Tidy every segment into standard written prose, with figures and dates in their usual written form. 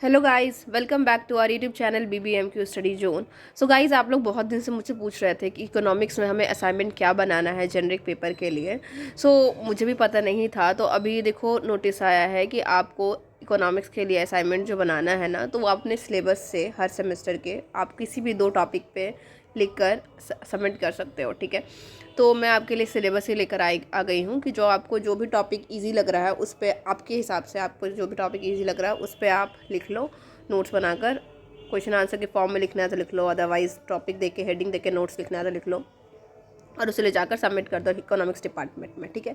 Hello guys, welcome back to our YouTube channel BBMQ study zone. So guys, आप लोग बहुत दिन से मुझसे पूछ रहे थे कि इकोनॉमिक्स में हमें असाइनमेंट क्या बनाना है जेनरिक पेपर के लिए। मुझे भी पता नहीं था, तो अभी देखो नोटिस आया है कि आपको इकोनॉमिक्स के लिए असाइनमेंट जो बनाना है ना, तो वो अपने सिलेबस से हर सेमेस्टर के आप किसी भी 2 टॉपिक पे लिख कर सबमिट कर सकते हो। ठीक है, तो मैं आपके लिए सिलेबस ही लेकर आ गई हूँ कि जो आपको जो भी टॉपिक इजी लग रहा है उस पर आपके हिसाब से आपको जो भी टॉपिक इजी लग रहा है उस पर आप लिख लो नोट्स बनाकर। क्वेश्चन आंसर के फॉर्म में लिखना है तो लिख लो, अदरवाइज टॉपिक देख के हेडिंग देख के नोट्स लिखना है तो लिख लो और उसे ले जाकर सबमिट कर दो इकोनॉमिक्स डिपार्टमेंट में। ठीक है,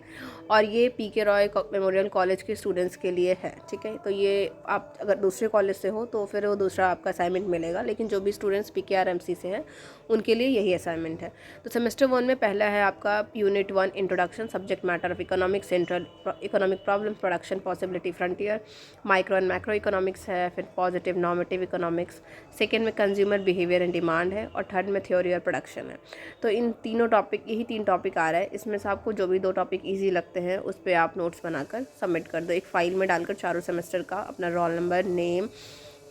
और ये PK रॉय मेमोरियल कॉलेज के स्टूडेंट्स के लिए है। ठीक है, तो ये आप अगर दूसरे कॉलेज से हो तो फिर वो दूसरा आपका असाइनमेंट मिलेगा, लेकिन जो भी स्टूडेंट्स PKRMC से हैं उनके लिए यही असाइनमेंट है। तो सेमेस्टर 1 में पहला है आपका unit 1 introduction, subject matter of economics, central economic problem, production possibility, frontier, micro and macro economics है, फिर पॉजिटिव नॉर्मेटिव इकोनॉमिक्स। सेकेंड में कंज्यूमर बिहेवियर एंड डिमांड है, और थर्ड में थ्योरी और प्रोडक्शन है। तो इन तीनों टॉपिक, यही 3 टॉपिक आ रहा है। इसमें से आपको जो भी 2 टॉपिक इजी लगते हैं उस पर आप नोट्स बनाकर सबमिट कर दो। एक फाइल में डालकर चारों सेमेस्टर का अपना roll number, name,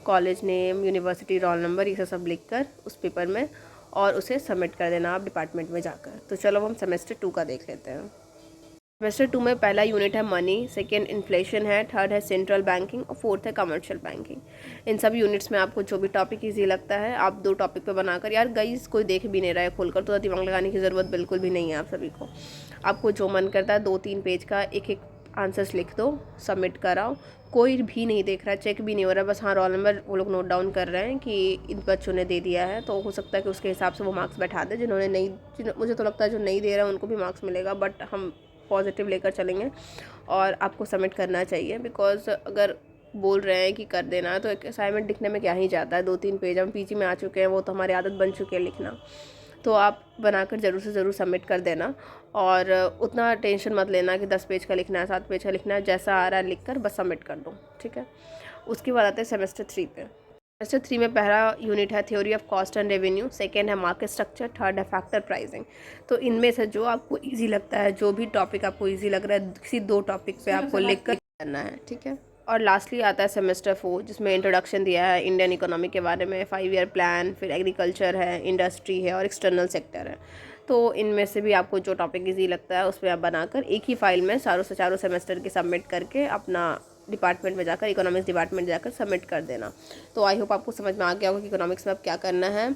college name, university roll number, ये सब लिख कर उस पेपर में और उसे सबमिट कर देना आप डिपार्टमेंट में जाकर। तो चलो हम सेमेस्टर 2 का देख लेते हैं। सेमेस्टर 2 में पहला यूनिट है मनी, सेकेंड इन्फ्लेशन है, थर्ड है सेंट्रल बैंकिंग और फोर्थ है कमर्शियल बैंकिंग। इन सब यूनिट्स में आपको जो भी टॉपिक इजी लगता है आप 2 टॉपिक पे बनाकर, यार गाइस कोई देख भी नहीं रहा है खोलकर, तो दिमाग लगाने की ज़रूरत बिल्कुल भी नहीं है आप सभी को। आपको जो मन करता है 2-3 पेज का एक एक आंसर्स लिख दो, सबमिट कराओ। कोई भी नहीं देख रहा है, चेक भी नहीं हो रहा है, बस हाँ रोल नंबर वो लोग नोट डाउन कर रहे हैं कि इन बच्चों ने दे दिया है, तो हो सकता है कि उसके हिसाब से वो मार्क्स बैठा दे। जिन्होंने नहीं, मुझे तो लगता है जो नहीं दे रहा है उनको भी मार्क्स मिलेगा, बट हम पॉजिटिव लेकर चलेंगे और आपको सबमिट करना चाहिए। बिकॉज अगर बोल रहे हैं कि कर देना, तो एक असाइनमेंट लिखने में क्या ही जाता है, 2-3 पेज। हम PG में आ चुके हैं, वो तो हमारी आदत बन चुकी है लिखना। तो आप बनाकर ज़रूर से ज़रूर सबमिट कर देना, और उतना टेंशन मत लेना कि 10 पेज का लिखना है, 7 पेज का लिखना है, जैसा आ रहा है लिख कर बस सबमिट कर दो। ठीक है, उसके बाद आते हैं सेमेस्टर 3 पे। सेमेस्टर 3 में पहला यूनिट है theory of cost and revenue, second है मार्केट स्ट्रक्चर, थर्ड है फैक्टर प्राइसिंग। तो इनमें से जो आपको इजी लगता है, जो भी टॉपिक आपको इजी लग रहा है, किसी 2 टॉपिक पे आपको लिख कर करना है। ठीक है, और लास्टली आता है सेमेस्टर 4, जिसमें इंट्रोडक्शन दिया है इंडियन इकोनॉमी के बारे में, 5 ईयर प्लान, फिर एग्रीकल्चर है, इंडस्ट्री है और एक्सटर्नल सेक्टर है। तो इनमें से भी आपको जो टॉपिक इजी लगता है उस पर आप बनाकर एक ही फाइल में चारों सेमेस्टर के सबमिट करके अपना डिपार्टमेंट में जाकर, इकोनॉमिक्स डिपार्टमेंट जाकर सबमिट कर देना। तो आई होप आपको समझ में आ गया होगा कि इकोनॉमिक्स में अब क्या करना है।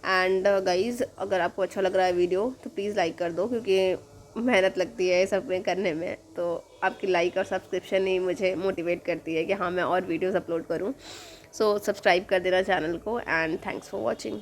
एंड गाइज़, अगर आपको अच्छा लग रहा है वीडियो तो प्लीज़ लाइक कर दो, क्योंकि मेहनत लगती है ये सब में करने में। तो आपकी लाइक और सब्सक्रिप्शन ही मुझे मोटिवेट करती है कि हाँ मैं और वीडियोज़ अपलोड करूँ। सो सब्सक्राइब कर देना चैनल को, एंड थैंक्स फॉर वॉचिंग।